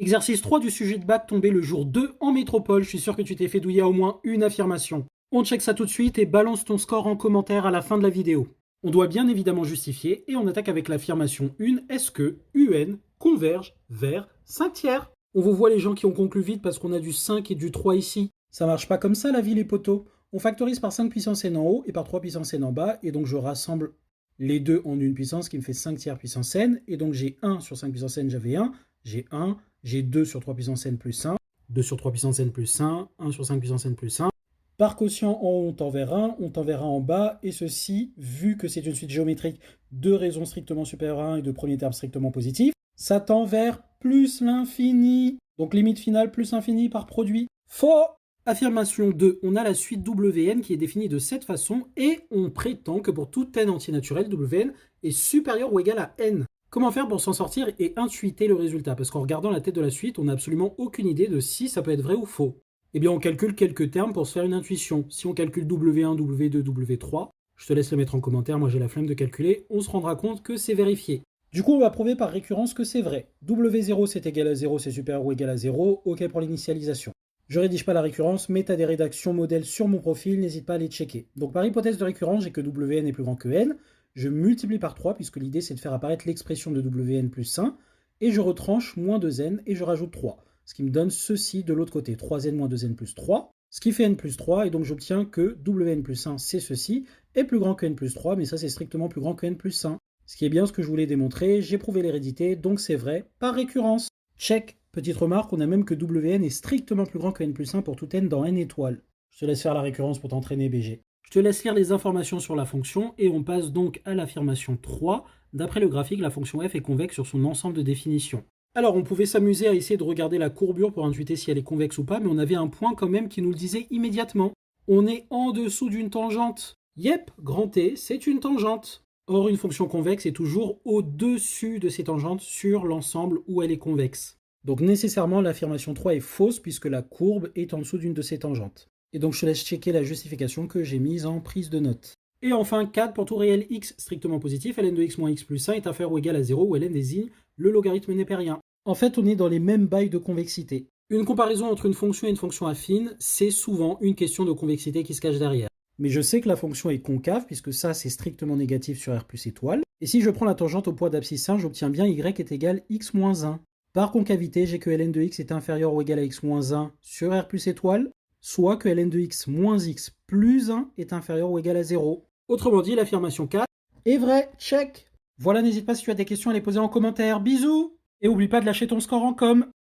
Exercice 3 du sujet de bac tombé le jour 2 en métropole. Je suis sûr que tu t'es fait douiller à au moins une affirmation. On check ça tout de suite et balance ton score en commentaire à la fin de la vidéo. On doit bien évidemment justifier et on attaque avec l'affirmation 1. Est-ce que UN converge vers 5 tiers? On vous voit les gens qui ont conclu vite parce qu'on a du 5 et du 3 ici. Ça marche pas comme ça la vie les potos. On factorise par 5 puissance n en haut et par 3 puissance n en bas et donc je rassemble les deux en une puissance qui me fait 5 tiers puissance n et donc j'ai 1 sur 5 puissance n, j'avais 1, j'ai 1, j'ai 2 sur 3 puissance n plus 1, 2 sur 3 puissance n plus 1, 1 sur 5 puissance n plus 1. Par quotient en haut, on tend vers 1, on tend vers 1 en bas, et ceci, vu que c'est une suite géométrique de raisons strictement supérieures à 1 et de premier terme strictement positif, ça tend vers plus l'infini. Donc limite finale plus infini par produit. Faux! Affirmation 2, on a la suite Wn qui est définie de cette façon, et on prétend que pour tout n entier naturel, Wn est supérieur ou égal à n. Comment faire pour s'en sortir et intuiter le résultat? Parce qu'en regardant la tête de la suite, on n'a absolument aucune idée de si ça peut être vrai ou faux. Eh bien, on calcule quelques termes pour se faire une intuition. Si on calcule W1, W2, W3, je te laisse le mettre en commentaire, moi j'ai la flemme de calculer, on se rendra compte que c'est vérifié. Du coup, on va prouver par récurrence que c'est vrai. W0 c'est égal à 0, c'est supérieur ou égal à 0, ok pour l'initialisation. Je rédige pas la récurrence, mais tu as des rédactions modèles sur mon profil, n'hésite pas à les checker. Donc par hypothèse de récurrence, j'ai que Wn est plus grand que n, je multiplie par 3, puisque l'idée c'est de faire apparaître l'expression de Wn plus 1, et je retranche moins 2n, et je rajoute 3. Ce qui me donne ceci de l'autre côté, 3n moins 2n plus 3, ce qui fait n plus 3, et donc j'obtiens que Wn plus 1, c'est ceci, est plus grand que n plus 3, mais ça c'est strictement plus grand que n plus 1. Ce qui est bien ce que je voulais démontrer, j'ai prouvé l'hérédité, donc c'est vrai, par récurrence. Check. Petite remarque, on a même que Wn est strictement plus grand que n plus 1 pour tout n dans n étoiles. Je te laisse faire la récurrence pour t'entraîner, BG. Je te laisse lire les informations sur la fonction, et on passe donc à l'affirmation 3. D'après le graphique, la fonction f est convexe sur son ensemble de définitions. Alors, on pouvait s'amuser à essayer de regarder la courbure pour intuiter si elle est convexe ou pas, mais on avait un point quand même qui nous le disait immédiatement. On est en dessous d'une tangente. Yep, grand T, c'est une tangente. Or, une fonction convexe est toujours au-dessus de ces tangentes sur l'ensemble où elle est convexe. Donc nécessairement, l'affirmation 3 est fausse puisque la courbe est en dessous d'une de ces tangentes. Et donc je te laisse checker la justification que j'ai mise en prise de notes. Et enfin, 4, pour tout réel x strictement positif, ln de x moins x plus 1 est inférieur ou égal à 0, où ln désigne le logarithme népérien. En fait, on est dans les mêmes bails de convexité. Une comparaison entre une fonction et une fonction affine, c'est souvent une question de convexité qui se cache derrière. Mais je sais que la fonction est concave, puisque ça c'est strictement négatif sur r plus étoile. Et si je prends la tangente au poids d'abscisse 1, j'obtiens bien y est égal x moins 1. Par concavité, j'ai que ln de x est inférieur ou égal à x moins 1 sur r plus étoile, soit que ln de x moins x plus 1 est inférieur ou égal à 0. Autrement dit, l'affirmation 4 est vraie, check. Voilà, n'hésite pas si tu as des questions à les poser en commentaire. Bisous. Et oublie pas de lâcher ton score en com.